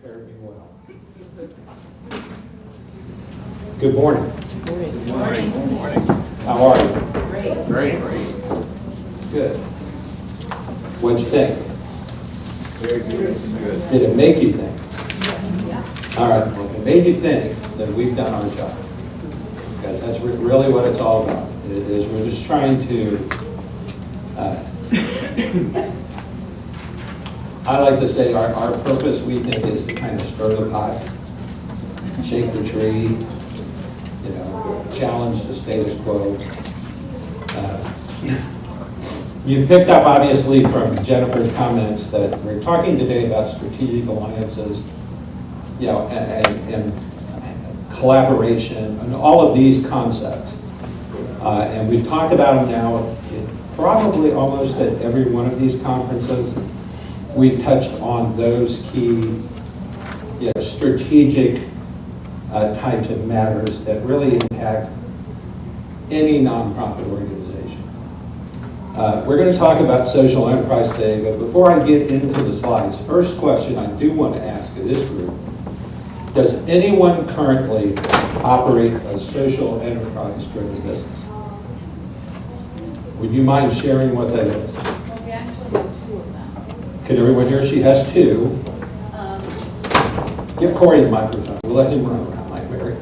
prepared me well. Good morning. Good morning. Good morning. How are you? Great. Great. Good. What'd you think? Very good. Good. Did it make you think? Yeah. All right, well, if it made you think, then we've done our job. Because that's really what it's all about. We're just trying to, I like to say our purpose, we think, is to kind of stir the pot, shake the tree, challenge the status quo. You picked up, obviously, from Jennifer's comments that we're talking today about strategic alliances, and collaboration, and all of these concepts. And we've talked about them now, probably almost at every one of these conferences. We've touched on those key, strategic types of matters that really impact any nonprofit organization. We're going to talk about social enterprise today, but before I get into the slides, first question I do want to ask of this group: does anyone currently operate a social enterprise-driven business? Would you mind sharing what that is? Well, we actually have two of them. Can everyone hear? She has two. Give Corey the microphone. We'll let him run around like Mary.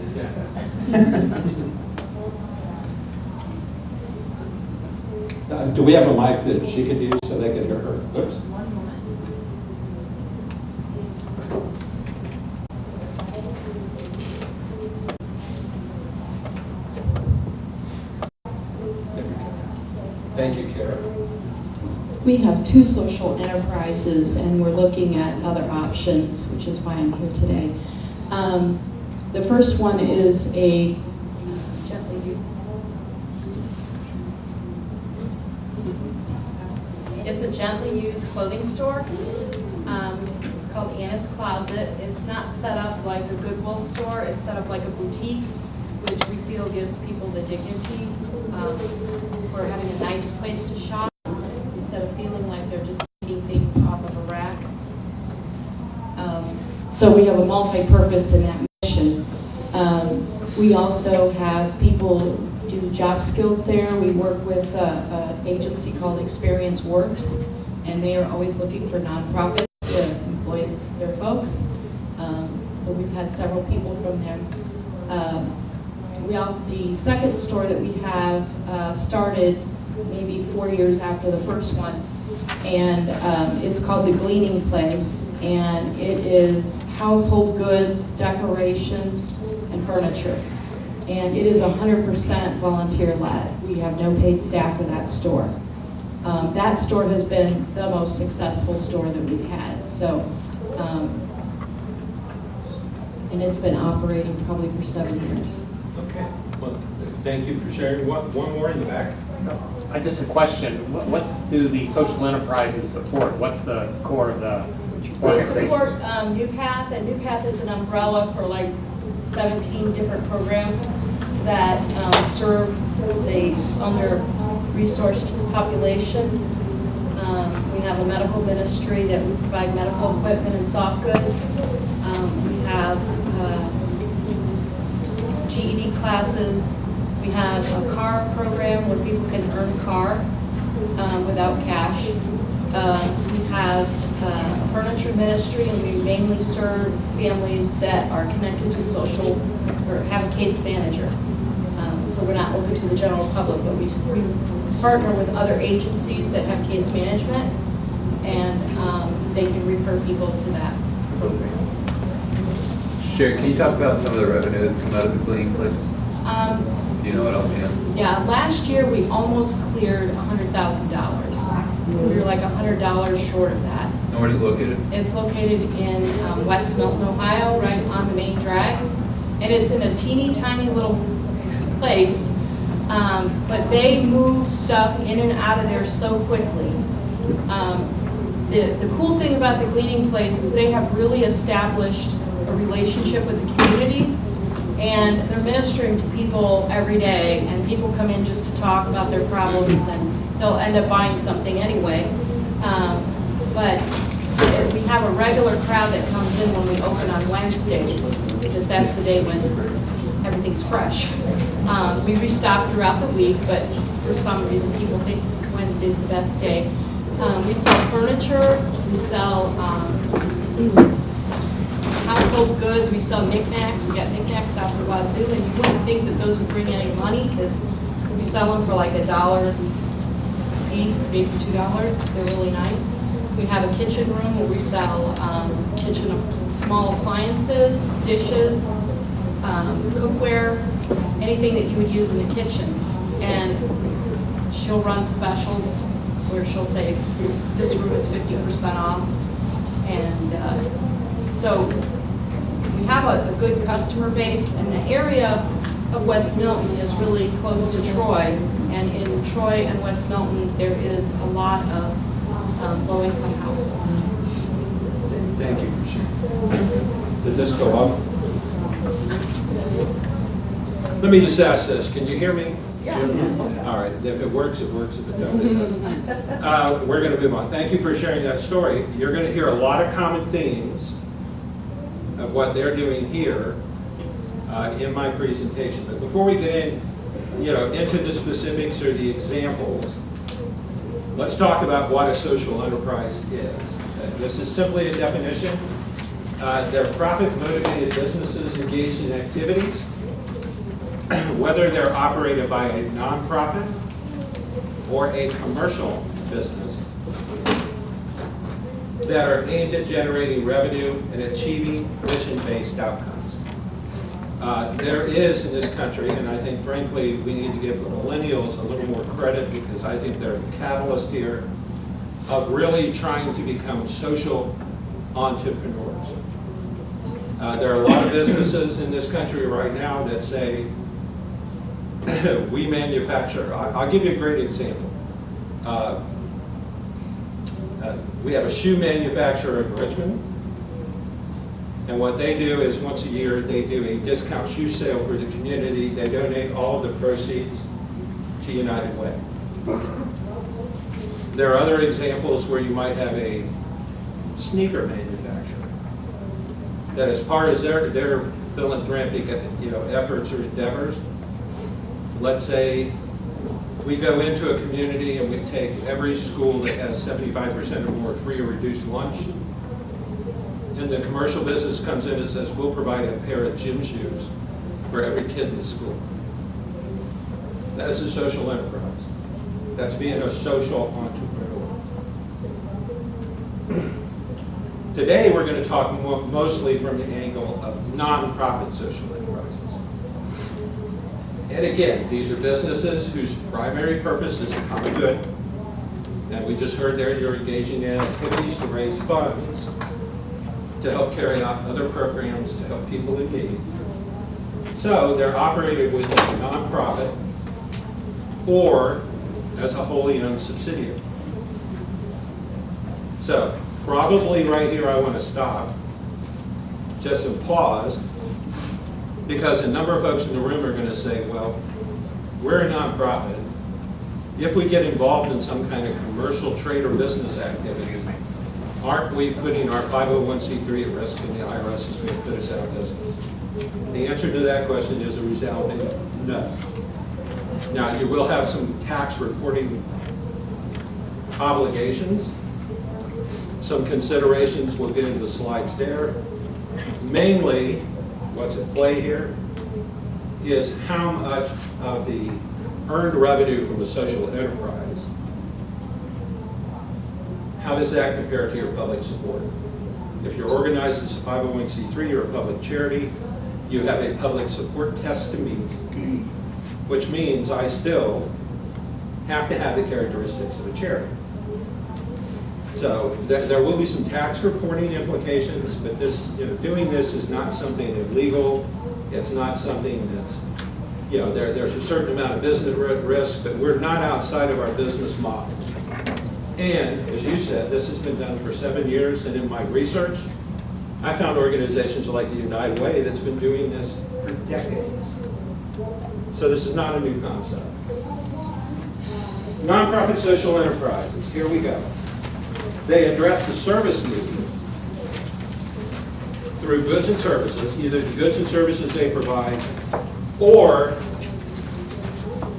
Do we have a mic that she could use so they could hear her? Oops. One moment. Thank you, Kara. We have two social enterprises, and we're looking at other options, which is why I'm here today. The first one is a It's a gently used clothing store. It's called Anna's Closet. It's not set up like a Goodwill store. It's set up like a boutique, which we feel gives people the dignity for having a nice place to shop instead of feeling like they're just taking things off of a rack. So we have a multi-purpose in that mission. We also have people do job skills there. We work with an agency called Experience Works, and they are always looking for nonprofits to employ their folks. So we've had several people from them. The second store that we have started maybe 4 years after the first one, and it's called The Gleaning Place, and it is household goods, decorations, and furniture. And it is 100% volunteer-led. We have no paid staff for that store. That store has been the most successful store that we've had. So, and it's been operating probably for 7 years. Okay. Well, thank you for sharing. One more in the back. Just a question. What do the social enterprises support? What's the core of the They organization? support NewPath, and NewPath is an umbrella for like 17 different programs that serve the under-resourced population. We have a medical ministry that we provide medical equipment and soft goods. We have GED classes. We have a car program where people can earn a car without cash. We have a furniture ministry, and we mainly serve families that are connected to social or have a case manager. So we're not open to the general public, but we partner with other agencies that have case management, and they can refer people to that program. Sherry, can you talk about some of the revenue that's come out of the Gleaning Place? Do you know what offhand? Yeah, last year we almost cleared $100,000. We were like $100 short of that. And where's it located? It's located in West Milton, Ohio, right on the main drag. And it's in a teeny tiny little place, but they move stuff in and out of there so quickly. The cool thing about the Gleaning Place is they have really established a relationship with the community, and they're ministering to people every day, and people come in just to talk about their problems, and they'll end up buying something anyway. But we have a regular crowd that comes in when we open on Wednesdays, because that's the day when everything's fresh. We restock throughout the week, but for some reason, people think Wednesday's the best day. We sell furniture, we sell household goods, we sell knickknacks, we got knickknacks out the wazoo, and you wouldn't think that those would bring any money, because we sell them for like $1 a piece, maybe $2. They're really nice. We have a kitchen room where we sell small appliances, dishes, cookware, anything that you would use in the kitchen. And she'll run specials where she'll say, this room is 50% off. And so we have a good customer base, and the area of West Milton is really close to Troy. And in Troy and West Milton, there is a lot of low-income households. Thank you for sharing. Did this go up? Let me just ask this. Can you hear me? Yeah. All right. If it works, it works. If it doesn't, it doesn't. We're going to move on. Thank you for sharing that story. You're going to hear a lot of common themes of what they're doing here in my presentation. But before we get in, into the specifics or the examples, let's talk about what a social enterprise is. This is simply a definition. They're profit-motivated businesses engaged in activities, whether they're operated by a nonprofit or a commercial business, that are aimed at generating revenue and achieving mission-based outcomes. There is in this country, and I think frankly we need to give the millennials a little more credit, because I think they're the catalyst here of really trying to become social entrepreneurs. There are a lot of businesses in this country right now that say, we manufacture. I'll give you a great example. We have a shoe manufacturer in Richmond, and what they do is once a year they do a discount shoe sale for the community. They donate all of the proceeds to United Way. There are other examples where you might have a sneaker manufacturer that, as part of their philanthropic efforts or endeavors, let's say we go into a community and we take every school that has 75% or more free or reduced lunch, and the commercial business comes in and says, we'll provide a pair of gym shoes for every kid in the school. That is a social enterprise. That's being a social entrepreneur. Today we're going to talk mostly from the angle of nonprofit social enterprises. And again, these are businesses whose primary purpose is the common good. And we just heard there you're engaging in activities to raise funds to help carry out other programs to help people in need. So they're operated within a nonprofit or as a wholly owned subsidiary. So probably right here I want to stop, just and pause, because a number of folks in the room are going to say, well, we're a nonprofit. If we get involved in some kind of commercial trade or business activity, aren't we putting our 501c3 at risk, and the IRS is going to put us out of business? The answer to that question is a resounding no. Now, you will have some tax reporting obligations. Some considerations we'll get into the slides there. Mainly, what's at play here is how much of the earned revenue from a social enterprise, how does that compare to your public support? If you're organized as a 501c3 or a public charity, you have a public support test to meet, which means I still have to have the characteristics of a charity. So there will be some tax reporting implications, but this, doing this is not something illegal. It's not something that's, there's a certain amount of business risk, but we're not outside of our business model. And as you said, this has been done for 7 years, and in my research, I found organizations like the United Way that's been doing this for decades. So this is not a new concept. Nonprofit social enterprises, here we go. They address the service movement through goods and services, either the goods and services they provide, or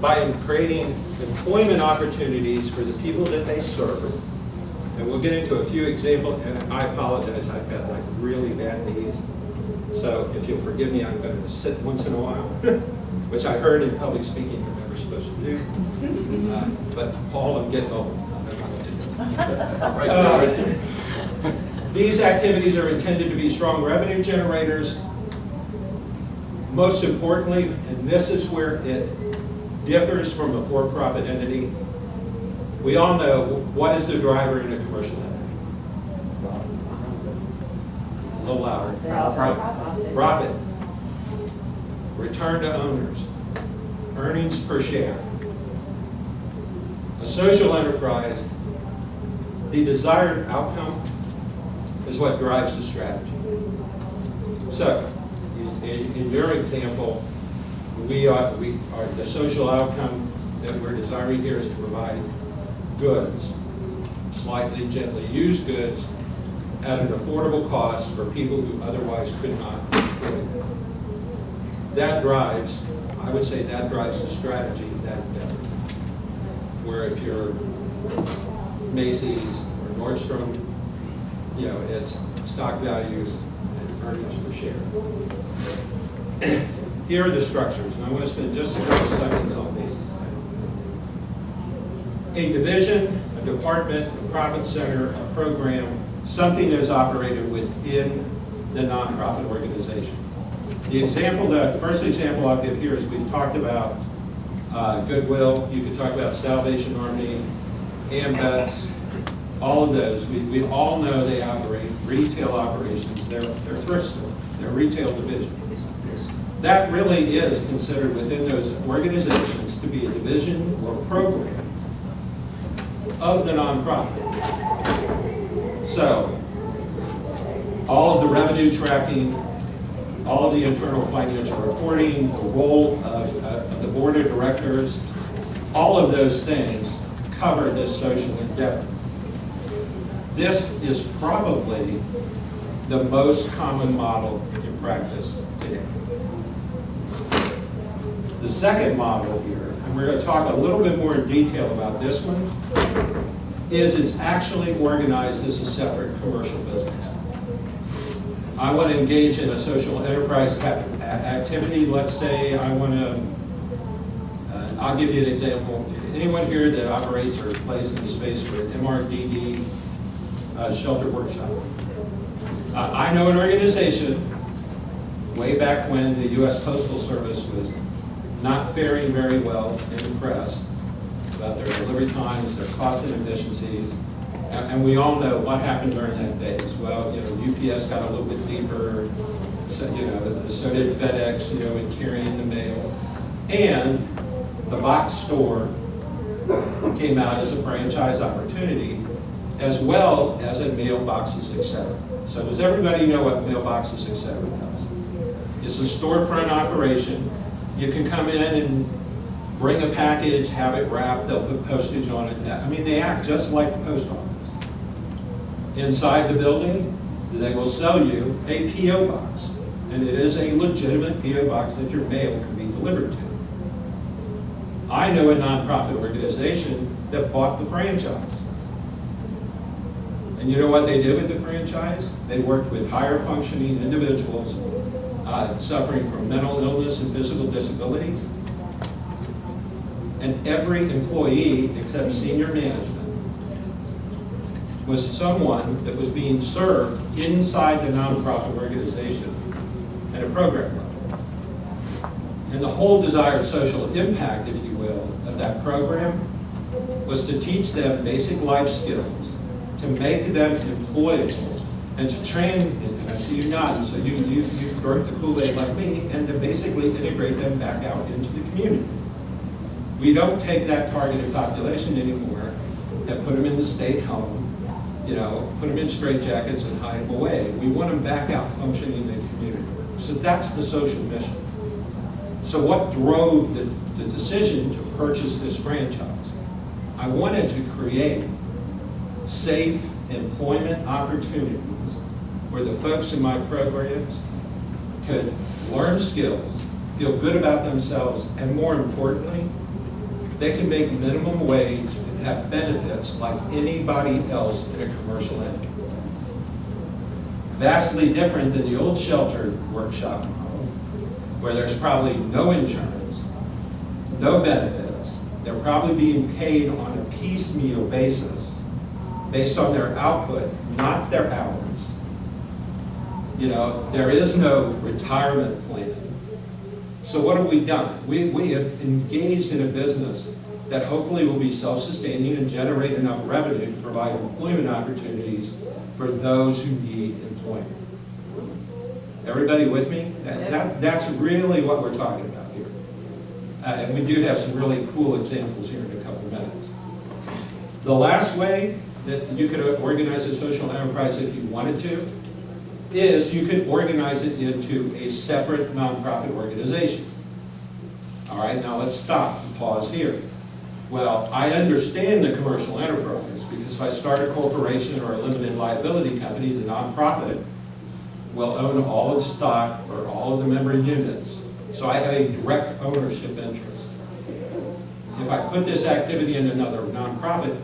by creating employment opportunities for the people that they serve. And we'll get into a few examples, and I apologize, I've got like really bad knees. So if you'll forgive me, I'm going to sit once in a while, which I heard in public speaking you're never supposed to do. But Paul, I'm getting old. These activities are intended to be strong revenue generators. Most importantly, and this is where it differs from a for-profit entity, we all know what is the driver in a commercial entity. A little louder. Profit. Return to owners. Earnings per share. A social enterprise, the desired outcome is what drives the strategy. So, in your example, the social outcome that we're desiring here is to provide goods, slightly gently used goods, at an affordable cost for people who otherwise could not afford it. That drives, I would say that drives the strategy that where if you're Macy's or Nordstrom, you know, it's stock values and earnings per share. Here are the structures, and I want to spend just a couple seconds on these. A division, a department, a profit center, a program, something that is operated within the nonprofit organization. The first example I'll give here is we've talked about Goodwill. You could talk about Salvation Army, AMVETS, all of those. We all know they operate retail operations. They're thrift stores. They're retail division. That really is considered within those organizations to be a division or program of the nonprofit. So, all of the revenue tracking, all of the internal financial reporting, the role of the board of directors, all of those things cover this social endeavor. This is probably the most common model in practice today. The second model here, and we're going to talk a little bit more in detail about this one, is it's actually organized as a separate commercial business. I want to engage in a social enterprise activity. Let's say I want to, I'll give you an example. Anyone here that operates or plays in the space for an MRDD shelter workshop? I know an organization way back when the U.S. Postal Service was not faring very well in the press about their delivery times, their cost inefficiencies, and we all know what happened during that phase. Well, you know, UPS got a little bit deeper, so, you know, so did FedEx, you know, in carrying the mail, and the box store came out as a franchise opportunity, as well as in mailboxes, etc. So does everybody know what mailboxes, etc. does? It's a storefront operation. You can come in and bring a package, have it wrapped, they'll put postage on it. I mean, they act just like the post office. Inside the building, they will sell you a P.O. box. And it is a legitimate P.O. box that your mail can be delivered to. I know a nonprofit organization that bought the franchise. And you know what they did with the franchise? They worked with higher functioning individuals suffering from mental illness and physical disabilities. And every employee, except senior management, was someone that was being served inside the nonprofit organization at a program level. And the whole desired social impact, if you will, of that program was to teach them basic life skills, to make them employable, and to train, and I see you nodding, so you've drunk the Kool-Aid like me, and to basically integrate them back out into the community. We don't take that targeted population anymore and put them in the state home, you know, put them in straitjackets and hide them away. We want them back out functioning in the community. So that's the social mission. So what drove the decision to purchase this franchise? I wanted to create safe, employment opportunities where the folks in my programs could learn skills, feel good about themselves, and more importantly, they can make minimum wage and have benefits like anybody else in a commercial entity. Vastly different than the old shelter workshop model, where there's probably no insurance, no benefits. They're probably being paid on a piecemeal basis based on their output, not their hours. You know, there is no retirement plan. So what have we done? We have engaged in a business that hopefully will be self-sustaining and generate enough revenue to provide employment opportunities for those who need employment. Everybody with me? That's really what we're talking about here. And we do have some really cool examples here in a couple minutes. The last way that you could organize a social enterprise if you wanted to is you could organize it into a separate nonprofit organization. All right, now let's stop and pause here. Well, I understand the commercial enterprise because if I start a corporation or a limited liability company, the nonprofit will own all of the stock or all of the member units. So I have a direct ownership interest. If I put this activity in another nonprofit,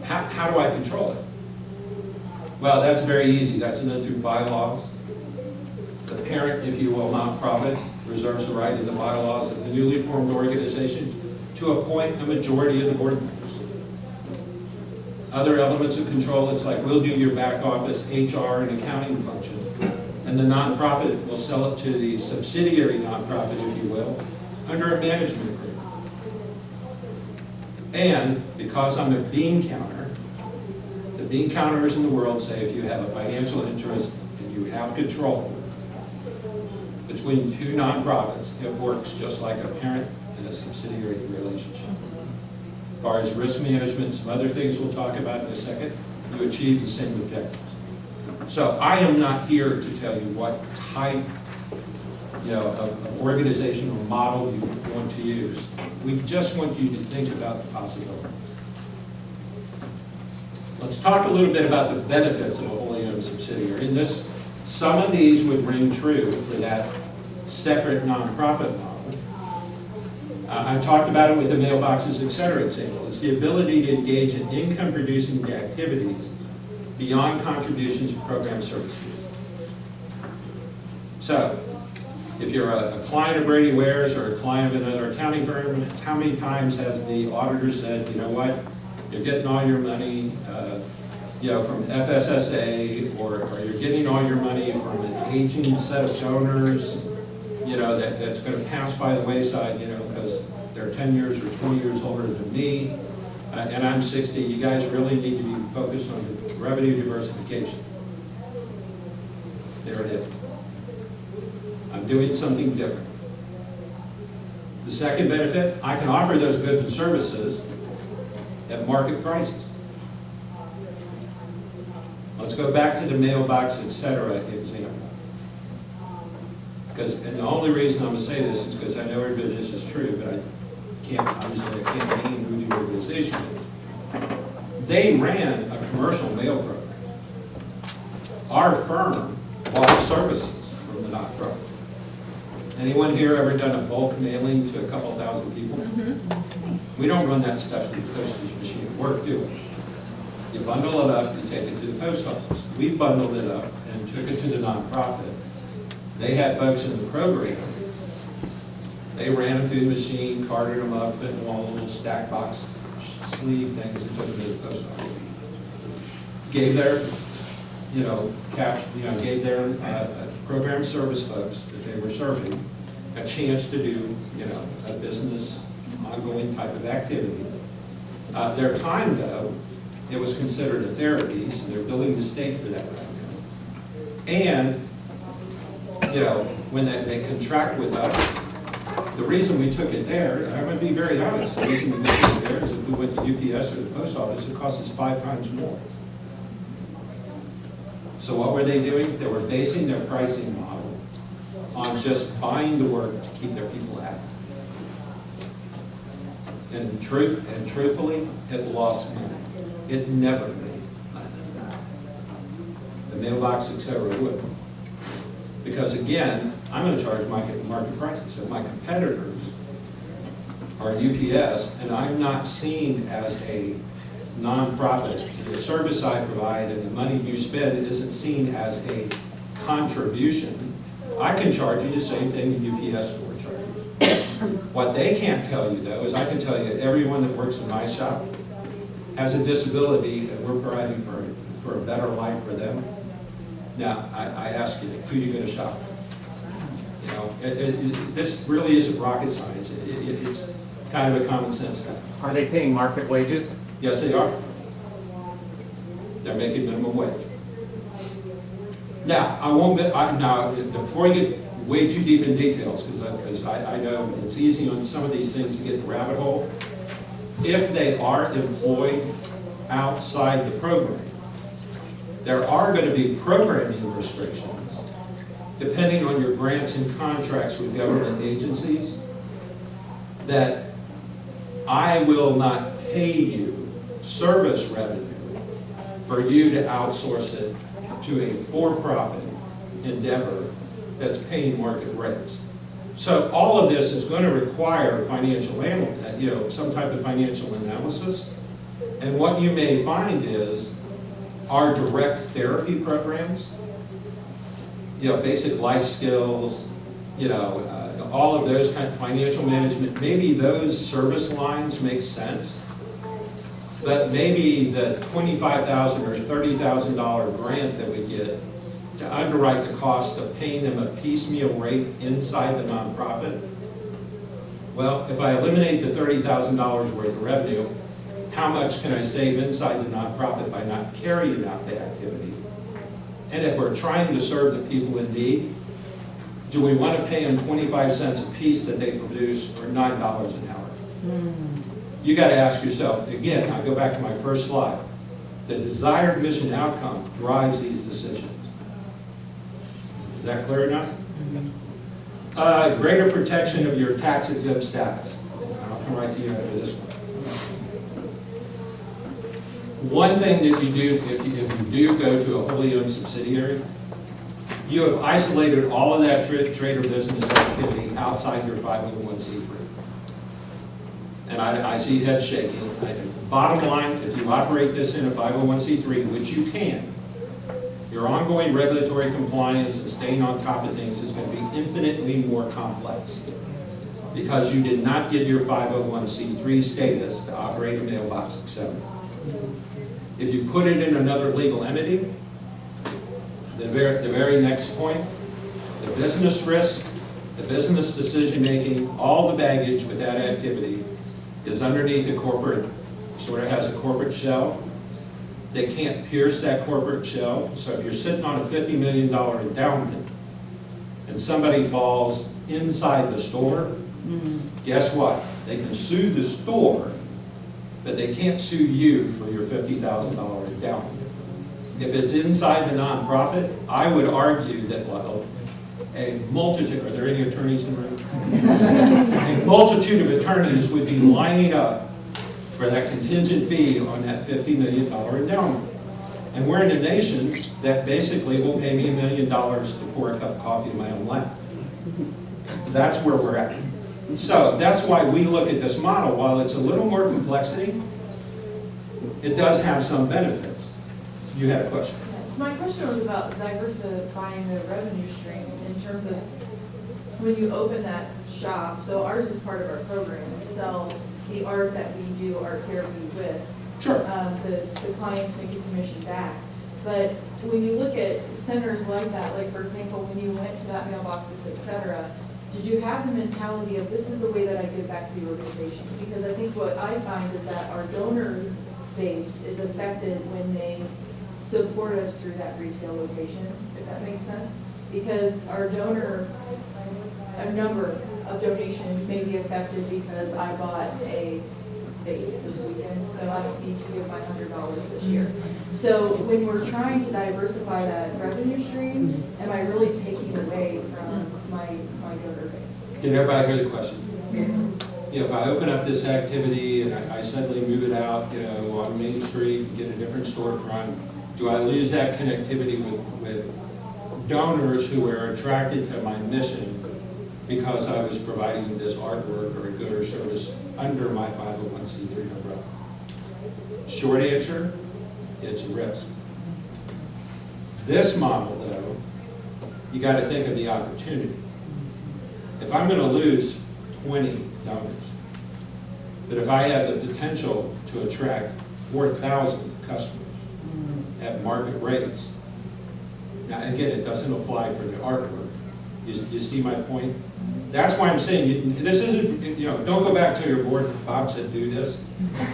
how do I control it? Well, that's very easy. That's done through bylaws. The parent, if you will, nonprofit reserves the right in the bylaws of the newly formed organization to appoint a majority of the board members. Other elements of control, it's like we'll do your back office, HR, and accounting function, and the nonprofit will sell it to the subsidiary nonprofit, if you will, under a management agreement. And because I'm a bean counter, the bean counters in the world say if you have a financial interest and you have control between two nonprofits, it works just like a parent and a subsidiary relationship. As far as risk management, some other things we'll talk about in a second, you achieve the same objectives. So I am not here to tell you what type of organizational model you want to use. We just want you to think about the possibility. Let's talk a little bit about the benefits of a wholly owned subsidiary. And some of these would ring true for that separate nonprofit model. I talked about it with the mailboxes, et cetera example. It's the ability to engage in income-producing activities beyond contributions to program service fees. So, if you're a client of Brady Ware's or a client of another accounting firm, how many times has the auditor said, you know what, you're getting all your money from FSSA, or you're getting all your money from an aging set of donors, that's going to pass by the wayside, because they're 10 years or 20 years older than me, and I'm 60. You guys really need to be focused on revenue diversification. There it is. I'm doing something different. The second benefit, I can offer those goods and services at market prices. Let's go back to the mailbox, et cetera example. And the only reason I'm going to say this is because I know every bit of this is true, but obviously I can't name who the organization is. They ran a commercial mail program. Our firm bought services from the nonprofit. Anyone here ever done a bulk mailing to a couple thousand people? Mm-hmm. We don't run that stuff through the postage machine at work, do we? You bundle it up, you take it to the post office. We bundled it up and took it to the nonprofit. They had folks in the program. They ran them through the machine, carted them up, put them in all the little stack box sleeve things and took them to the post office. Gave their, gave their program service folks that they were serving a chance to do, a business ongoing type of activity. Their time, though, it was considered a therapy, so they're billing the state for that revenue. And, when they contract with us, the reason we took it there, I'm going to be very honest, the reason we took it there is if we went to UPS or the post office, it cost us 5 times more. So what were they doing? They were basing their pricing model on just buying the work to keep their people happy. And truthfully, it lost money. It never made mailbox, et cetera, would. Because again, I'm gonna charge market prices. So my competitors are UPS, and I'm not seen as a nonprofit. The service I provide and the money you spend isn't seen as a contribution. I can charge you the same thing the UPS store charges. What they can't tell you though is I can tell you everyone that works in my shop has a disability and we're providing for a better life for them. Now, I ask you, who are you gonna shop? You know, this really isn't rocket science. It's kind of a common sense thing. Are they paying market wages? Yes, they are. They're making minimum wage. Now, now, before you get way too deep in details, because I know it's easy on some of these things to get in the rabbit hole. If they are employed outside the program, there are going to be programming restrictions depending on your grants and contracts with government agencies that I will not pay you service revenue for you to outsource it to a for-profit endeavor that's paying market rates. So all of this is going to require some type of financial analysis. And what you may find is our direct therapy programs, basic life skills, all of those kind of financial management, maybe those service lines make sense. But maybe the $25,000 or $30,000 grant that we get to underwrite the cost of paying them a piecemeal rate inside the nonprofit. Well, if I eliminate the $30,000 worth of revenue, how much can I save inside the nonprofit by not carrying out the activity? And if we're trying to serve the people in need, do we want to pay them 25 cents a piece that they produce or $9 an hour? You got to ask yourself, again, I go back to my first slide. The desired mission outcome drives these decisions. Is that clear enough? Greater protection of your tax exempt status. I'll come right to you after this one. One thing that you do, if you do go to a wholly owned subsidiary, you have isolated all of that trade or business activity outside your 501c3. And I see heads shaking. Bottom line, if you operate this in a 501c3, which you can, your ongoing regulatory compliance and staying on top of things is going to be infinitely more complex because you did not give your 501c3 status to operate a mailbox, etc. If you put it in another legal entity, the very next point, the business risk, the business decision making, all the baggage with that activity is underneath a corporate, sort of has a corporate shell. They can't pierce that corporate shell. So if you're sitting on a $50 million endowment and somebody falls inside the store, guess what? They can sue the store, but they can't sue you for your $50,000 endowment. If it's inside the nonprofit, I would argue that a multitude, are there any attorneys in the room? A multitude of attorneys would be lining up for that contingent fee on that $50 million endowment. And we're in a nation that basically will pay me $1 million to pour a cup of coffee in my own lap. That's where we're at. So that's why we look at this model. While it's a little more complexity, it does have some benefits. You had a question. So my question was about diversifying the revenue stream in terms of when you open that shop. So ours is part of our program. We sell the art that we do art therapy with. Sure. The clients make a commission back. But when you look at centers like that, like for example, when you went to that mailboxes, et cetera, did you have the mentality of this is the way that I give back to the organization? Because I think what I find is that our donor base is affected when they support us through that retail location, if that makes sense. Because our a number of donations may be affected because I bought a base this weekend, so I don't need to give my $100 this year. So when we're trying to diversify that revenue stream, am I really taking away from my donor base? Did everybody hear the question? If I open up this activity and I suddenly move it out, on Main Street, get a different storefront, Do I lose that connectivity with donors who are attracted to my mission because I was providing this artwork or a good or service under my 501c3 umbrella? Short answer, it's a risk. This model, though, you got to think of the opportunity. If I'm going to lose 20 donors, but if I have the potential to attract 4,000 customers at market rates, now again, it doesn't apply for the artwork. You see my point? That's why I'm saying, this isn't, don't go back to your board, Bob said do this.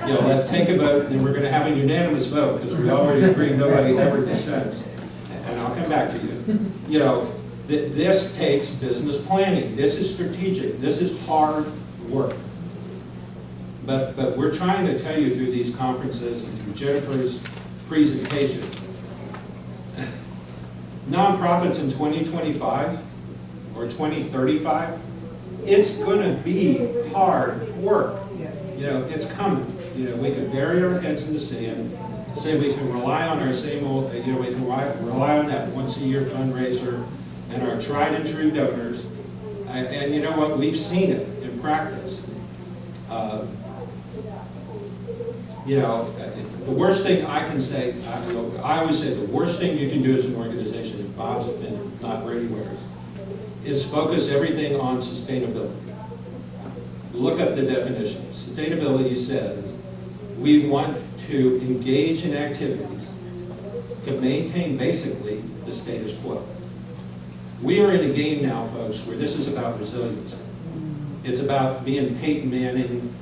Let's take a vote, and we're going to have a unanimous vote, because we already agreed nobody ever dissents. And I'll come back to you. This takes business planning. This is strategic. This is hard work. But we're trying to tell you through these conferences and through Jennifer's presentation, nonprofits in 2025 or 2035, it's going to be hard work. It's coming. We can bury our heads in the sand, say we can rely on our same old, we can rely on that once-a-year fundraiser and our tried and true donors. And you know what? We've seen it in practice. The worst thing I can say, I always say the worst thing you can do as an organization, in Bob's opinion, not Brady Ware's, is focus everything on sustainability. Look up the definition. Sustainability says we want to engage in activities to maintain basically the status quo. We are in a game now, folks, where this is about resilience. It's about being Peyton Manning.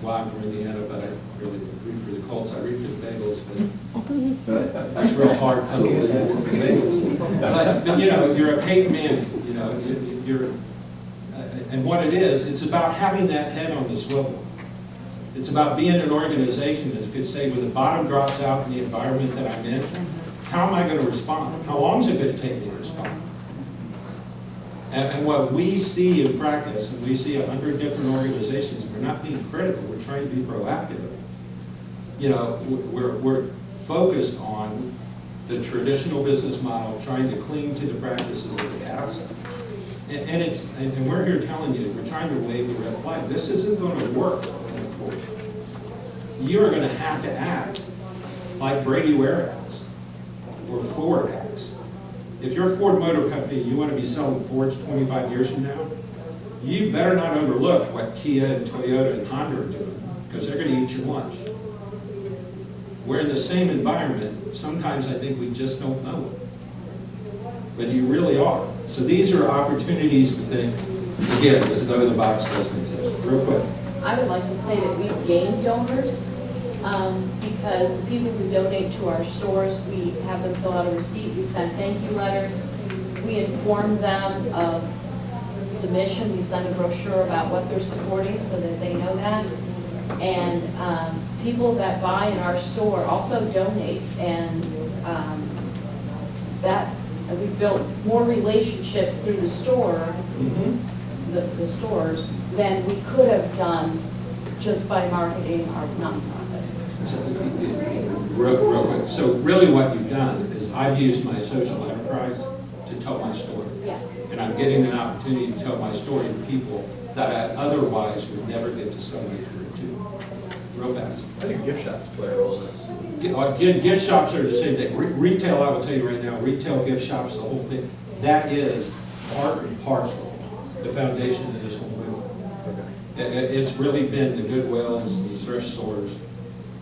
Well, I'm from Indiana, but I really root for the Colts. I root for the Bengals, but it's real hard to root for the Bengals. But you're a Peyton Manning. You're, and what it is, it's about having that head on the swivel. It's about being an organization that could say, when the bottom drops out in the environment that I'm in, how am I going to respond? How long is it going to take me to respond? And what we see in practice, and we see 100 different organizations, we're not being critical, we're trying to be proactive. We're focused on the traditional business model, trying to cling to the practices of the past. And we're here telling you, we're trying to wave the red flag. This isn't going to work going forward. You are going to have to act like Brady Ware acts, or Ford acts. If you're a Ford Motor Company and you want to be selling Fords 25 years from now, you better not overlook what Kia and Toyota and Honda are doing, because they're going to eat your lunch. We're in the same environment. Sometimes I think we just don't know it. But you really are. So these are opportunities to think, again, this is though the box doesn't exist. Real quick. I would like to say that we've gained donors because the people who donate to our stores, we have them fill out a receipt, we send thank you letters, we inform them of the mission, we send a brochure about what they're supporting so that they know that. And people that buy in our store also donate, and we've built more relationships through the store, the stores, than we could have done just by marketing our nonprofit. So, real quick. So really what you've done is I've used my social enterprise to tell my story. Yes. And I'm getting an opportunity to tell my story to people that I otherwise would never get to sell my story to. Real fast. I think gift shops play a role in this. Gift shops are the same thing. Retail, I will tell you right now, retail gift shops, the whole thing, that is part and parcel, the foundation of this whole movement. It's really been the Goodwills, the thrift stores,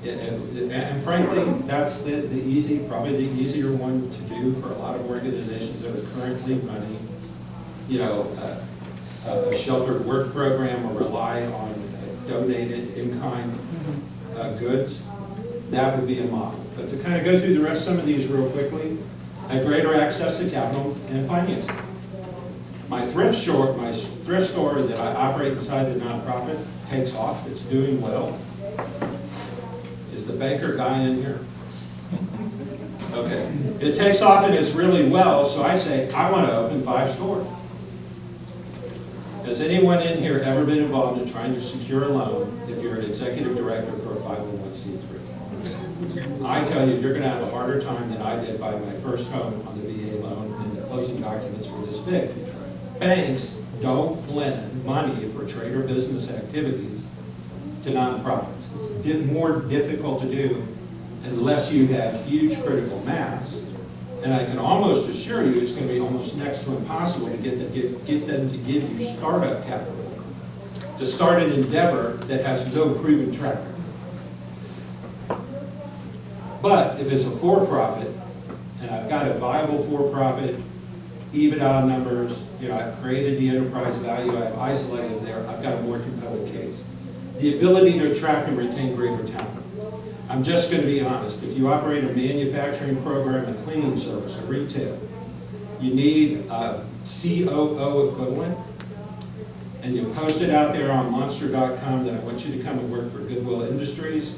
and frankly, that's probably the easier one to do for a lot of organizations that are currently running, a sheltered work program or rely on donated in-kind goods. That would be a model. But to kind of go through the rest, some of these real quickly, greater access to capital and financing. My thrift store that I operate inside the nonprofit takes off. It's doing well. Is the banker guy in here? Okay. It takes off and it's really well, so I say, I want to open 5 stores. Has anyone in here ever been involved in trying to secure a loan if you're an executive director for a 501c3? I tell you, you're gonna have a harder time than I did buying my first home on the VA loan, and the closing documents were this big. Banks don't lend money for trade or business activities to nonprofits. It's more difficult to do unless you have huge critical mass. And I can almost assure you, it's gonna be almost next to impossible to get them to give you startup capital to start an endeavor that has no proven track record. But if it's a for-profit, and I've got a viable for-profit, EBITDA numbers, I've created the enterprise value, I've isolated there, I've got a more compelling case. The ability to attract and retain greater talent. I'm just going to be honest, if you operate a manufacturing program, a cleaning service, a retail, you need a COO equivalent, and you post it out there on monster.com that I want you to come and work for Goodwill Industries.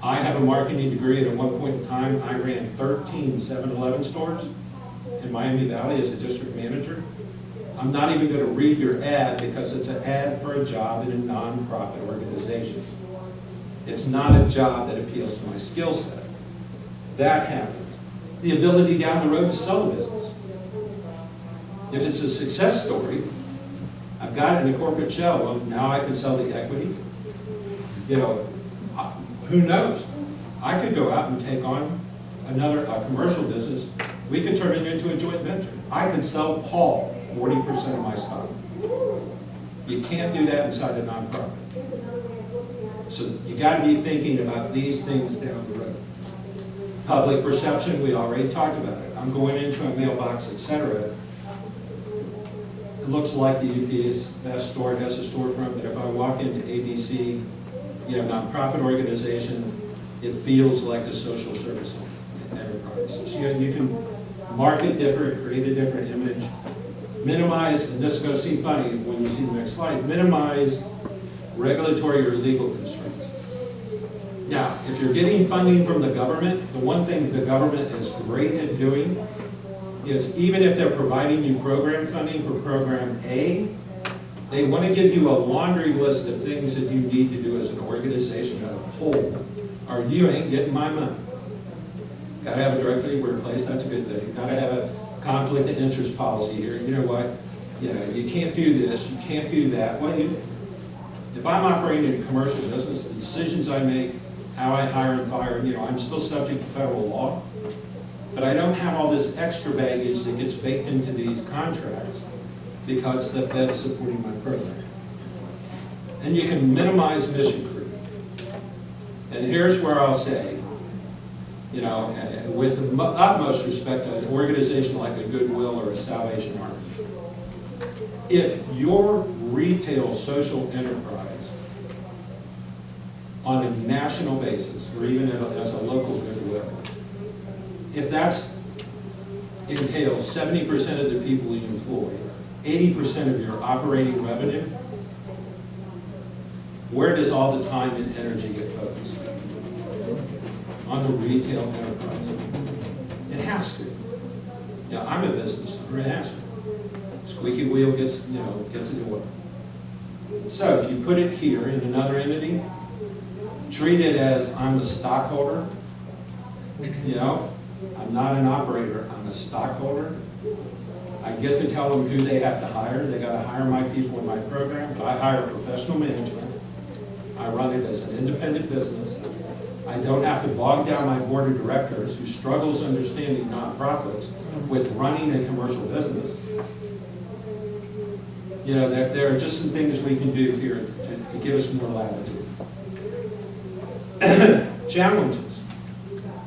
I have a marketing degree, and at one point in time, I ran 13 7-Eleven stores in Miami Valley as a district manager. I'm not even going to read your ad because it's an ad for a job in a nonprofit organization. It's not a job that appeals to my skill set. That happens. The ability down the road to sell a business. If it's a success story, I've got it in a corporate shell. Well, now I can sell the equity. Who knows? I could go out and take on a commercial business. We could turn it into a joint venture. I could sell Paul 40% of my stock. You can't do that inside a nonprofit. So you got to be thinking about these things down the road. Public perception, we already talked about it. I'm going into a mailbox, etc. It looks like the UPS best store, it has a storefront, but if I walk into ABC, nonprofit organization, it feels like a social service enterprise. So you can market different, create a different image, minimize, and this is going to seem funny when you see the next slide, minimize regulatory or legal constraints. Now, if you're getting funding from the government, the one thing the government is great at doing is even if they're providing you program funding for program A, they want to give you a laundry list of things that you need to do as an organization as a whole, or you ain't getting my money. Got to have a drug-free workplace, that's a good thing. Got to have a conflict of interest policy here. You know what? You can't do this, you can't do that. Well, if I'm operating in a commercial business, the decisions I make, how I hire and fire, I'm still subject to federal law, but I don't have all this extra baggage that gets baked into these contracts because the Fed's supporting my program. And you can minimize mission creep. And here's where I'll say, with the utmost respect to an organization like a Goodwill or a Salvation Army, if your retail social enterprise on a national basis, or even as a local Goodwill, if that entails 70% of the people you employ, 80% of your operating revenue, where does all the time and energy get focused? On the retail enterprise. It has to. I'm a business owner, it has to. Squeaky wheel gets it away. So if you put it here in another entity, treat it as I'm a stockholder. I'm not an operator, I'm a stockholder. I get to tell them who they have to hire. They got to hire my people in my program, but I hire professional management. I run it as an independent business. I don't have to bog down my board of directors who struggles understanding nonprofits with running a commercial business. There are just some things we can do here to give us more latitude. Challenges.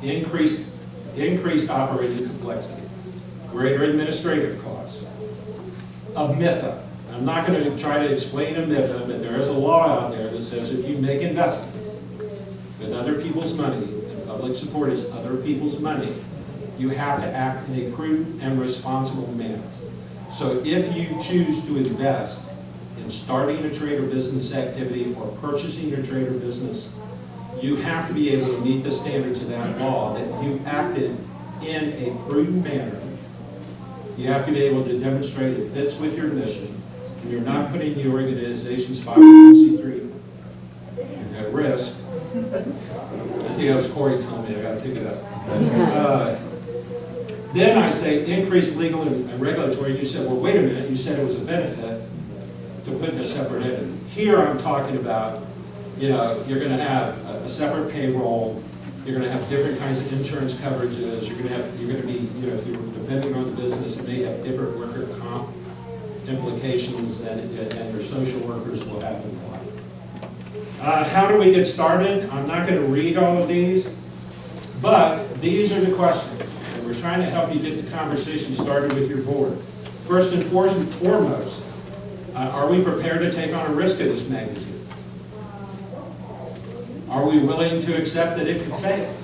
Increased operating complexity. Greater administrative costs. A MIFA. I'm not going to try to explain a MIFA, but there is a law out there that says if you make investments with other people's money, and public support is other people's money, you have to act in a prudent and responsible manner. So if you choose to invest in starting a trade or business activity or purchasing your trade or business, you have to be able to meet the standards of that law that you acted in a prudent manner. You have to be able to demonstrate it fits with your mission, and you're not putting the organization's 501c3 at risk I think that was Corey telling me I gotta pick it up. Then I say increase legal and regulatory. You said, well, wait a minute, you said it was a benefit to put in a separate entity. Here I'm talking about, you know, you're gonna have a separate payroll, you're gonna have different kinds of insurance coverages, you're gonna be, you know, if you're depending on the business, it may have different worker comp implications and your social workers will have in life. How do we get started? I'm not gonna read all of these, but these are the questions. And we're trying to help you get the conversation started with your board. First and foremost, are we prepared to take on a risk of this magnitude? Are we willing to accept that it could fail?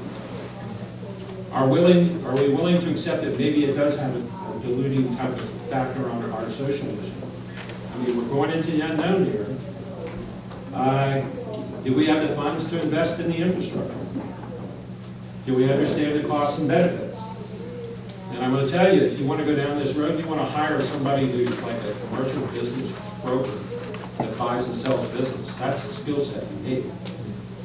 Are we willing to accept that maybe it does have a diluting type of factor on our social mission? I mean, we're going into the unknown here. Do we have the funds to invest in the infrastructure? Do we understand the costs and benefits? And I'm going to tell you, if you want to go down this road, you want to hire somebody who's like a commercial business broker that buys and sells business. That's the skill set you need.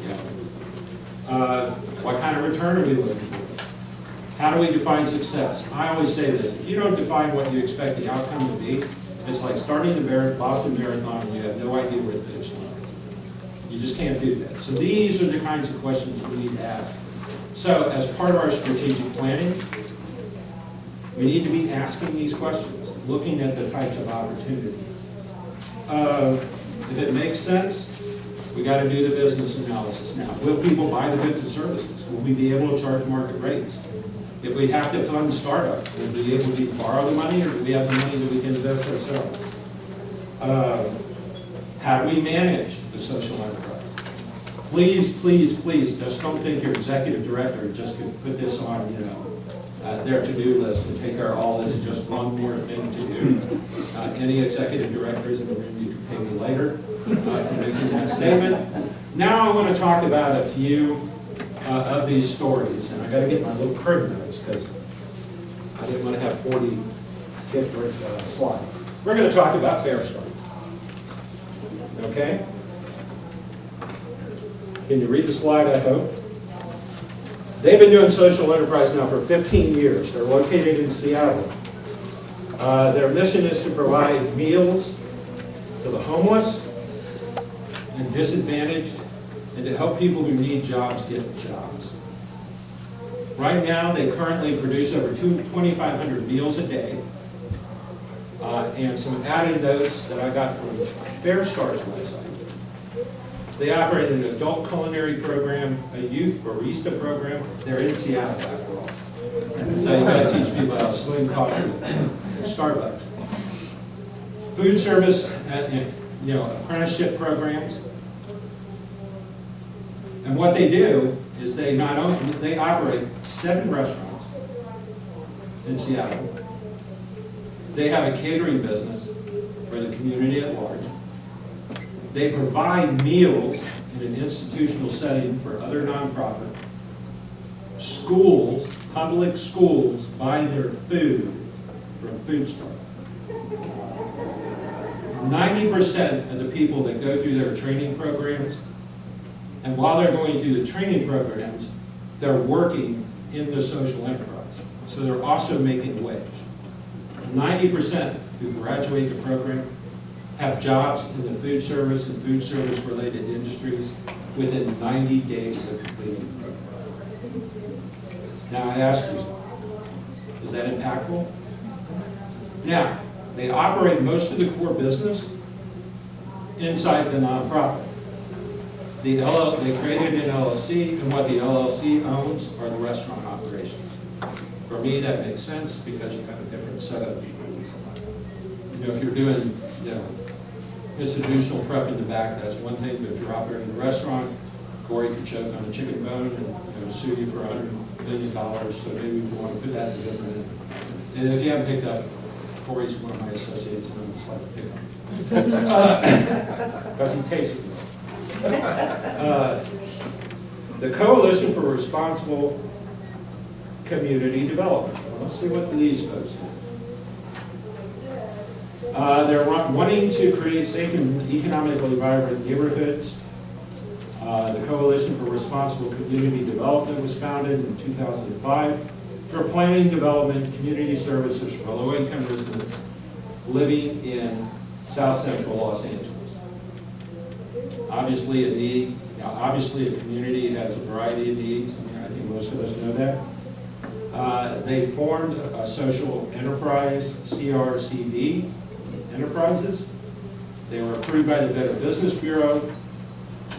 Yeah. What kind of return are we looking for? How do we define success? I always say this, if you don't define what you expect the outcome to be, it's like starting the Boston Marathon and you have no idea where the finish line is. You just can't do that. So these are the kinds of questions we need to ask. So as part of our strategic planning, we need to be asking these questions, looking at the types of opportunities. If it makes sense, we got to do the business analysis now. Will people buy the goods and services? Will we be able to charge market rates? If we have to fund startup, will we be able to borrow the money, or do we have the money that we can invest ourselves? How do we manage the social enterprise? Please, please, please, just don't think your executive director just could put this on, you know, their to-do list and take care of all this, just one more thing to do. Any executive directors in the room, you can pay me later for making that statement. Now I want to talk about a few of these stories, and I got to get my little crib notes because I didn't want to have 40 different slides. We're going to talk about Fair Start. Okay? Can you read the slide, I hope? They've been doing social enterprise now for 15 years. They're located in Seattle. Their mission is to provide meals to the homeless and disadvantaged and to help people who need jobs get jobs. Right now, they currently produce over 2,500 meals a day. And some added notes that I got from Fair Start's website. They operate an adult culinary program, a youth barista program. They're in Seattle, after all. So you got to teach people how to swing coffee at Starbucks. Food service, you know, apprenticeship programs. And what they do is they operate 7 restaurants in Seattle. They have a catering business for the community at large. They provide meals in an institutional setting for other nonprofits. Schools, public schools, buy their food from Food Start. 90% of the people that go through their training programs, and while they're going through the training programs, they're working in the social enterprise. So they're also making a wage. 90% who graduate the program have jobs in the food service and food service related industries within 90 days of completing the program. Now I ask you, is that impactful? Now, they operate most of the core business inside the nonprofit. They created an LLC, and what the LLC owns are the restaurant operations. For me, that makes sense because you have a different set of, you know, if you're doing, you know, institutional prep in the back, that's one thing, but if you're operating a restaurant, Corey could choke on a chicken bone and, you know, sue you for $100 million, so maybe we want to put that in a different end. And if you haven't picked up, Corey's one of my associates, and I'm just like to pick up. Because he takes it. The Coalition for Responsible Community Development. Well, let's see what these folks do. They're wanting to create safe and economically vibrant neighborhoods. The Coalition for Responsible Community Development was founded in 2005 for planning, development, community services for low-income residents living in South Central Los Angeles. Obviously, a need. Now, obviously, a community has a variety of needs. I mean, I think most of us know that. They formed a social enterprise, CRCD enterprises. They were approved by the Better Business Bureau,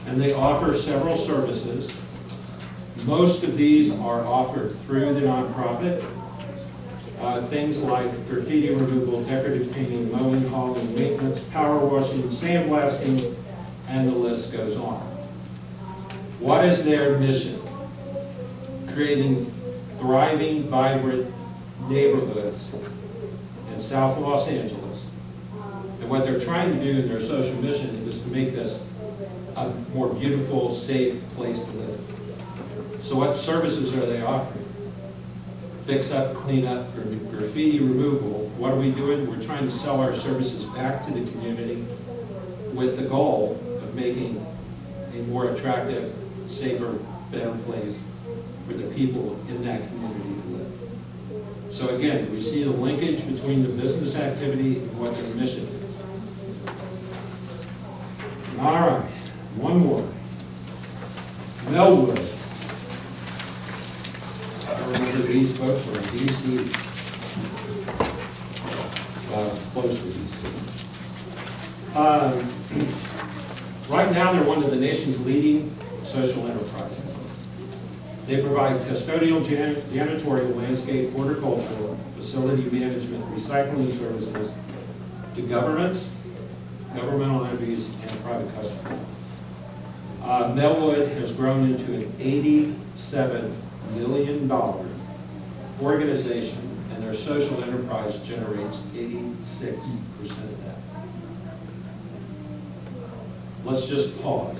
and they offer several services. Most of these are offered through the nonprofit. Things like graffiti removal, decorative painting, mowing, hauling, maintenance, power washing, sandblasting, and the list goes on. What is their mission? Creating thriving, vibrant neighborhoods in South Los Angeles. And what they're trying to do in their social mission is to make this a more beautiful, safe place to live. So what services are they offering? Fix up, clean up, graffiti removal. What are we doing? We're trying to sell our services back to the community with the goal of making a more attractive, safer, better place for the people in that community to live. So again, we see the linkage between the business activity and what their mission is. All right, one more. Melwood. I remember these folks are in DC. Close to DC. Right now, they're one of the nation's leading social enterprises. They provide custodial, janitorial, landscape, horticultural, facility management, recycling services to governments, governmental entities, and private customers. Melwood has grown into an $87 million organization, and their social enterprise generates 86% of that. Let's just pause.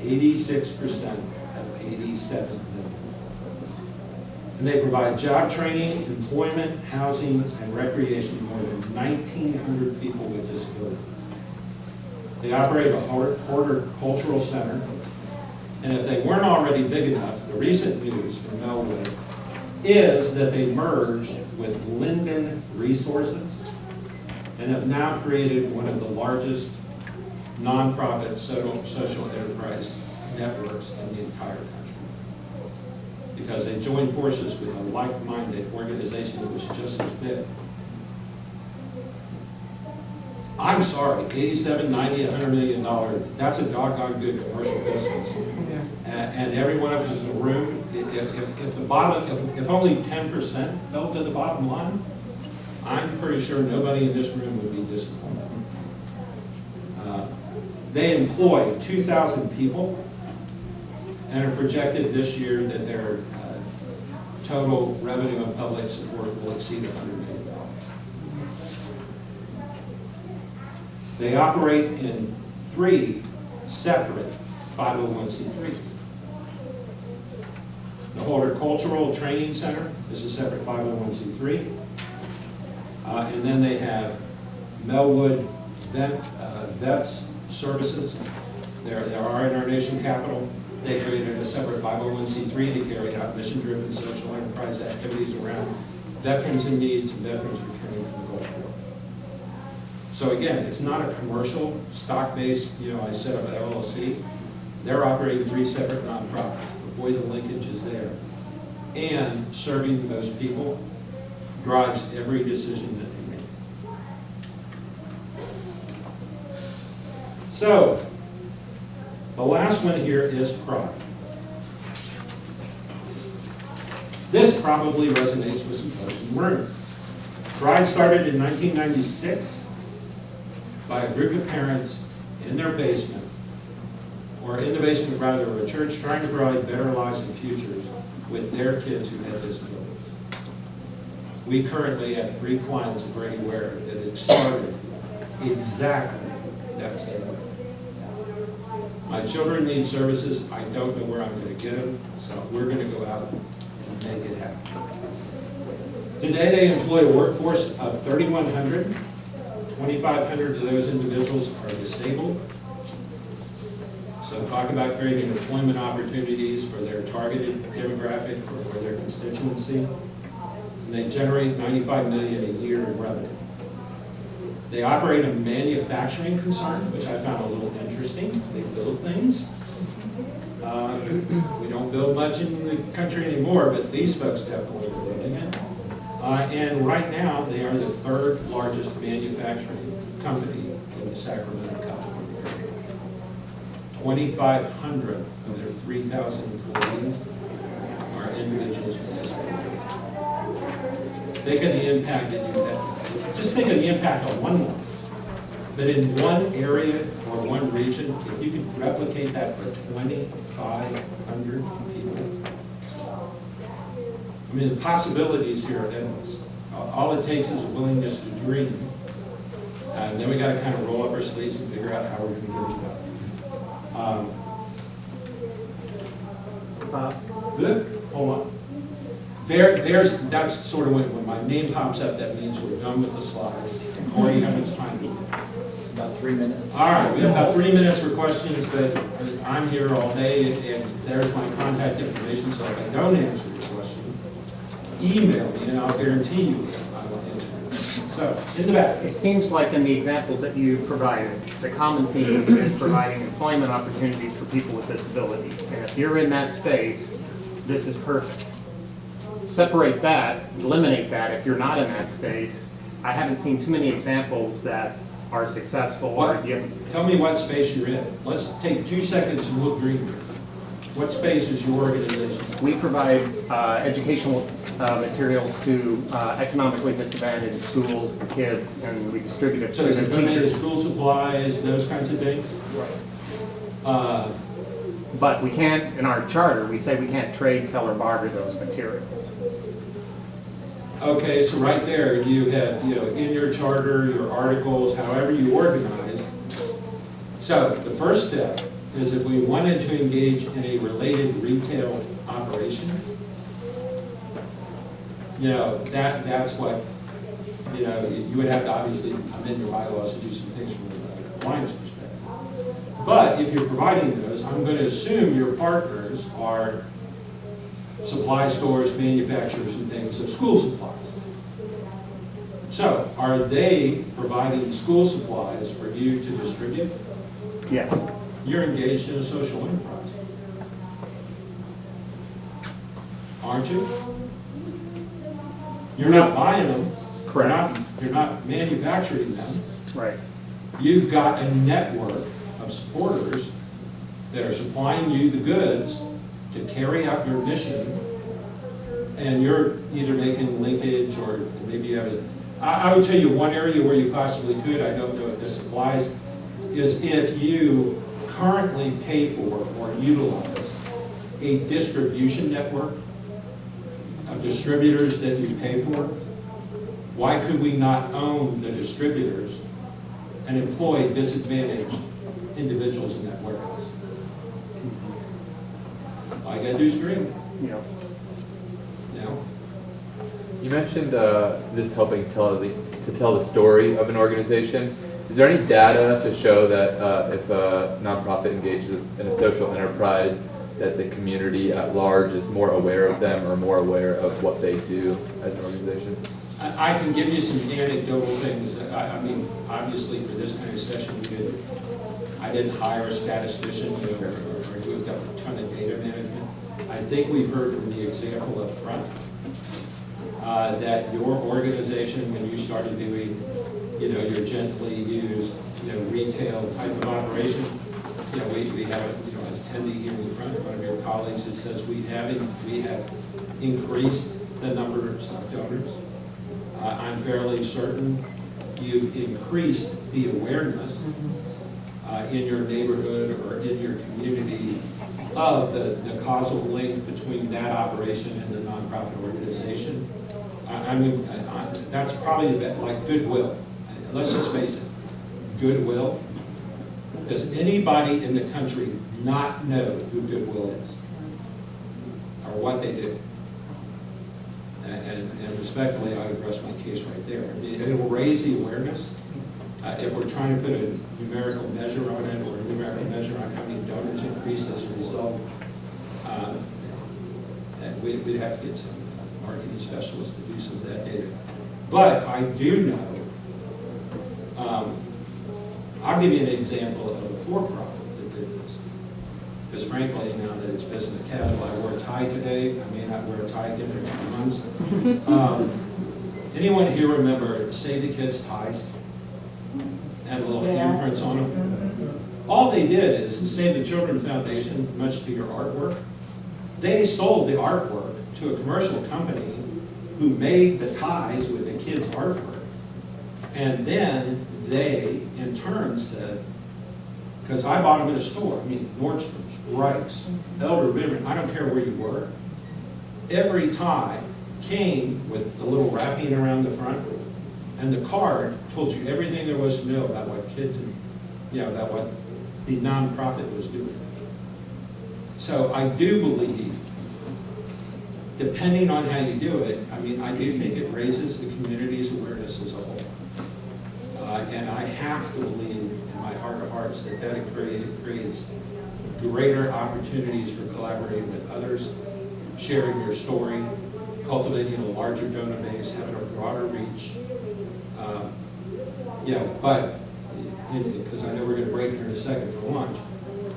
86% of 87 million. And they provide job training, employment, housing, and recreation to more than 1,900 people with disabilities. They operate a horticultural center, and if they weren't already big enough, the recent news from Melwood is that they merged with Linden Resources and have now created one of the largest nonprofit social enterprise networks in the entire country. Because they joined forces with a like-minded organization that was just as big. I'm sorry, 87, 90, $100 million, that's a doggone good commercial business. And every one of us in the room, if the bottom, if only 10% fell to the bottom line, I'm pretty sure nobody in this room would be disappointed. They employ 2,000 people and are projected this year that their total revenue and public support will exceed $100 million. They operate in 3 separate 501c3s. The Horticultural Training Center is a separate 501c3. And then they have Melwood Vets Services. They are in our nation capital. They created a separate 501c3 to carry out mission-driven social enterprise activities around veterans in needs and veterans returning from the Gulf War. So again, it's not a commercial, stock-based, I set up an LLC. They're operating 3 separate nonprofits, but boy, the linkage is there. And serving those people drives every decision that they make. So, the last one here is pride. This probably resonates with some folks in the room. Pride started in 1996 by a group of parents in their basement, or in the basement rather of a church, trying to provide better lives and futures with their kids who had disabilities. We currently have 3 clients at Brady Ware that have started exactly that same way. My children need services. I don't know where I'm going to get them, so we're going to go out and make it happen. Today they employ a workforce of 3,100. 2,500 of those individuals are disabled. So talk about creating employment opportunities for their targeted demographic or for their constituency. And they generate $95 million a year in revenue. They operate a manufacturing concern, which I found a little interesting. They build things. We don't build much in the country anymore, but these folks definitely are building it. And right now, they are the third largest manufacturing company in the Sacramento, California area. 2,500 of their 3,000 employees are individuals with disabilities. Think of the impact that you have. Just think of the impact on one month. But in one area or one region, if you could replicate that for 2,500 people, I mean, the possibilities here are endless. All it takes is a willingness to dream. And then we got to kind of roll up our sleeves and figure out how we're going to get it done. Good? Hold on. That's sort of when my name pops up, that means we're done with the slide. Corey, how much time do we have? About 3 minutes. All right, we have about 3 minutes for questions, but I'm here all day, and there's my contact information, so if I don't answer your question, email me, and I'll guarantee you I will answer your question. So, in the back. It seems like in the examples that you provided, the common theme is providing employment opportunities for people with disabilities. And if you're in that space, this is perfect. Separate that, eliminate that if you're not in that space. I haven't seen too many examples that are successful or given. Tell me what space you're in. Let's take 2 seconds and look green. What space is your organization? We provide educational materials to economically disadvantaged schools, the kids, and we distribute it So to is the it limited teachers. school supplies, those kinds of things? But we can't, in our charter, we say we can't trade, sell, or barter those materials. Okay, so right there, you have, in your charter, your articles, however you organize. So the first step is if we wanted to engage in a related retail operation, that's what, you would have to obviously amend your bylaws to do some things from a compliance perspective. But if you're providing those, I'm going to assume your partners are supply stores, manufacturers, and things of school supplies. So, are they providing school supplies for you to distribute? Yes. You're engaged in a social enterprise, aren't you? You're not buying them. Correct. You're not manufacturing them. Right. You've got a network of supporters that are supplying you the goods to carry out your mission, and you're either making linkage or maybe you have I would tell you one area where you possibly could, I don't know if this applies, is if you currently pay for or utilize a distribution network of distributors that you pay for. Why could we not own the distributors and employ disadvantaged individuals in that warehouse? All I gotta do is dream. Yeah. Now, You mentioned this helping tell the story of an organization. Is there any data to show that if a nonprofit engages in a social enterprise, that the community at large is more aware of them or more aware of what they do as an organization? I can give you some anecdotal things. I mean, obviously for this kind of session, I didn't hire a statistician or do a ton of data management. I think we've heard from the example up front that your organization, when you started doing, your gently used, retail type of operation, we have, as attendee here in the front, one of your colleagues that says we have increased the number of donors. I'm fairly certain you've increased the awareness in your neighborhood or in your community of the causal link between that operation and the nonprofit organization. That's probably the best, like goodwill. Let's just face it, goodwill. Does anybody in the country not know who Goodwill is or what they do? And respectfully, I would rest my case right there. It will raise the awareness. If we're trying to put a numerical measure on it, or a numerical measure on how many donors increased as a result, we'd have to get some marketing specialists to do some of that data. But I do know, I'll give you an example of a for-profit that did this. Because frankly, now that it's business casual, I wore a tie today. I may not wear a tie different months. Anyone here remember Save the Kids ties? Had little handprints on them. All they did is Save the Children Foundation, much to your artwork, they sold the artwork to a commercial company who made the ties with the kids' artwork. And then they, in turn, said, because I bought them in a store, I mean, Nordstrom's, Rice, Elder Benjamin, I don't care where you were, every tie came with a little wrapping around the front, and the card told you everything there was to know about what kids and, about what the nonprofit was doing. So I do believe, depending on how you do it, I mean, I do think it raises the community's awareness as a whole. And I have to believe in my heart of hearts that it creates greater opportunities for collaborating with others, sharing your story, cultivating a larger donor base, having a broader reach. But, because I know we're going to break here in a second for lunch,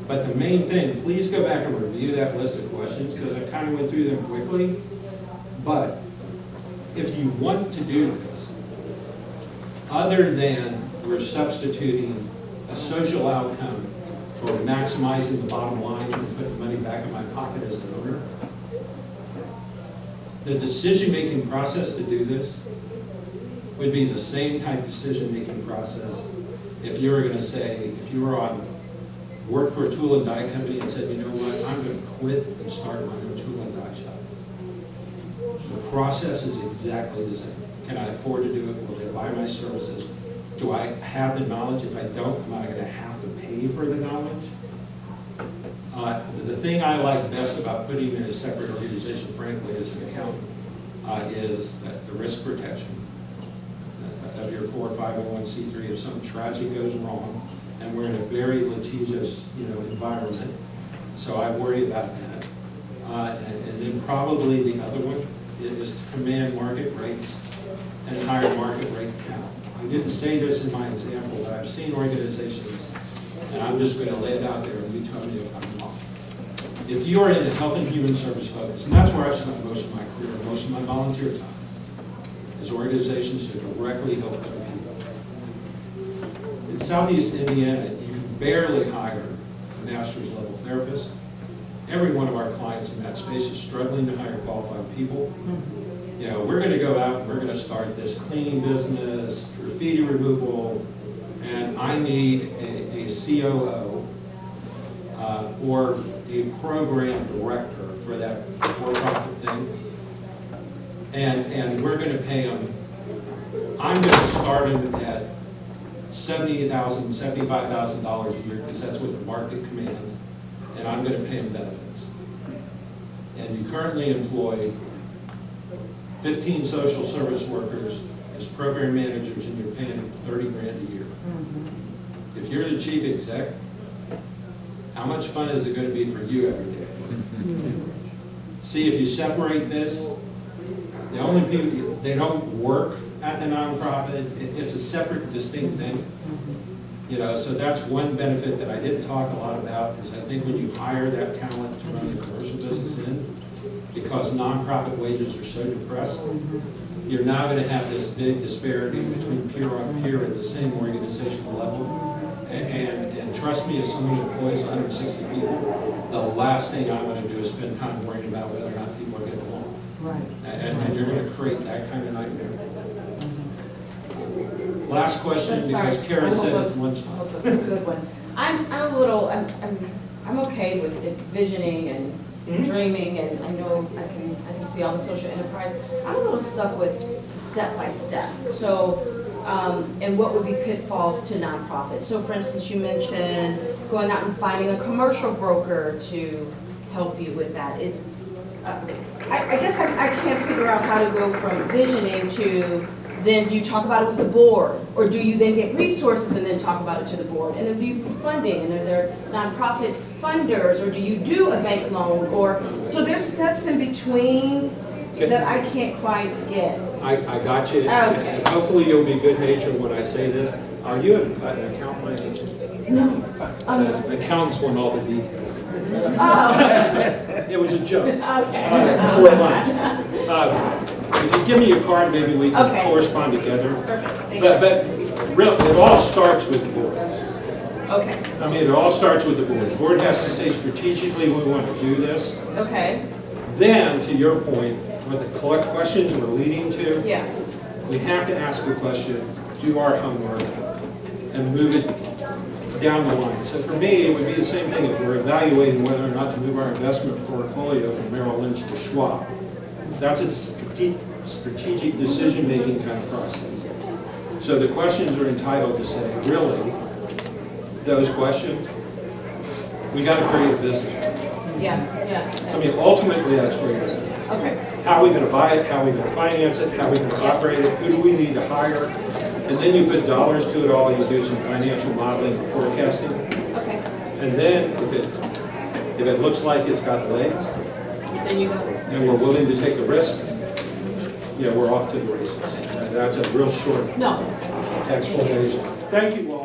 but the main thing, please go back and review that list of questions, because I kind of went through them quickly. But if you want to do this, other than we're substituting a social outcome for maximizing the bottom line and putting money back in my pocket as an owner, the decision-making process to do this would be the same type decision-making process if you were going to say, if you were worked for a tool and die company and said, you know what, I'm going to quit and start my own tool and die shop. The process is exactly the same. Can I afford to do it? Will they buy my services? Do I have the knowledge? If I don't, am I going to have to pay for the knowledge? The thing I like best about putting in a separate organization, frankly, as an accountant, is that the risk protection of your core 501c3. If something tragic goes wrong, and we're in a very litigious, environment, so I worry about that. And then probably the other one is to command market rates and hire market rate talent. I didn't say this in my example, but I've seen organizations, and I'm just going to lay it out there, and you tell me if I'm wrong. If you are in the health and human service focus, and that's where I've spent most of my career, most of my volunteer time, is organizations to directly help other people. In Southeast Indiana, you can barely hire a master's level therapist. Every one of our clients in that space is struggling to hire qualified people. We're going to go out and we're going to start this cleaning business, graffiti removal, and I need a COO or a program director for that for-profit thing. And we're going to pay them, I'm going to start them at $70,000, $75,000 a year, because that's what the market commands, and I'm going to pay them benefits. And you currently employ 15 social service workers as program managers, and you're paying them $30 grand a year. If you're the chief exec, how much fun is it going to be for you every day? See, if you separate this, the only people, they don't work at the nonprofit. It's a separate, distinct thing. So that's one benefit that I didn't talk a lot about, because I think when you hire that talent to run the commercial business because nonprofit wages are so depressed, you're now going to have this big disparity between peer on peer at the same organizational level. And trust me, as someone who employs 160 people, the last thing I want to do is spend time worrying about whether or not people are getting along. Right. And you're going to create that kind of nightmare. Last question, because Kara said it's lunchtime. Good one. I'm okay with envisioning and dreaming, and I know I can see all the social enterprise. I'm a little stuck with step by step. So, and what would be pitfalls to nonprofits? So, for instance, you mentioned going out and finding a commercial broker to help you with that. I guess I can't figure out how to go from visioning to then do you talk about it with the board? Or do you then get resources and then talk about it to the board? And then do you funding, and are there nonprofit funders, or do you do a bank loan? Or, so there's steps in between that I can't quite get. I got you. Okay. And hopefully you'll be good natured when I say this. Are you an accountant by any chance? No. Because accountants want all the details. Oh, It was a joke. okay. For lunch. If you give me your card, maybe we can Okay. correspond together. Perfect, thank But really, it all starts with the board. you. Okay, I mean, it all starts with the board. The board has to say strategically, we want to do this. okay, Then, to your point, what the questions we're leading to, yeah, we have to ask the question, do our homework, and move it down the line. So for me, it would be the same thing if we're evaluating whether or not to move our investment portfolio from Merrill Lynch to Schwab. That's a strategic decision-making kind of process. So the questions are entitled to say, really, those questions, we got to create a business. yeah, I yeah, mean, ultimately, that's great. okay, How are we going to buy it? How are we going to finance it? How are we going to operate it? Who do we need to hire? And then you put dollars to it all. You do some financial modeling and forecasting. okay, And then if it looks like it's got legs then you go. and we're willing to take a risk, yeah, we're off to the races. And that's a real short No. explanation. Thank you all.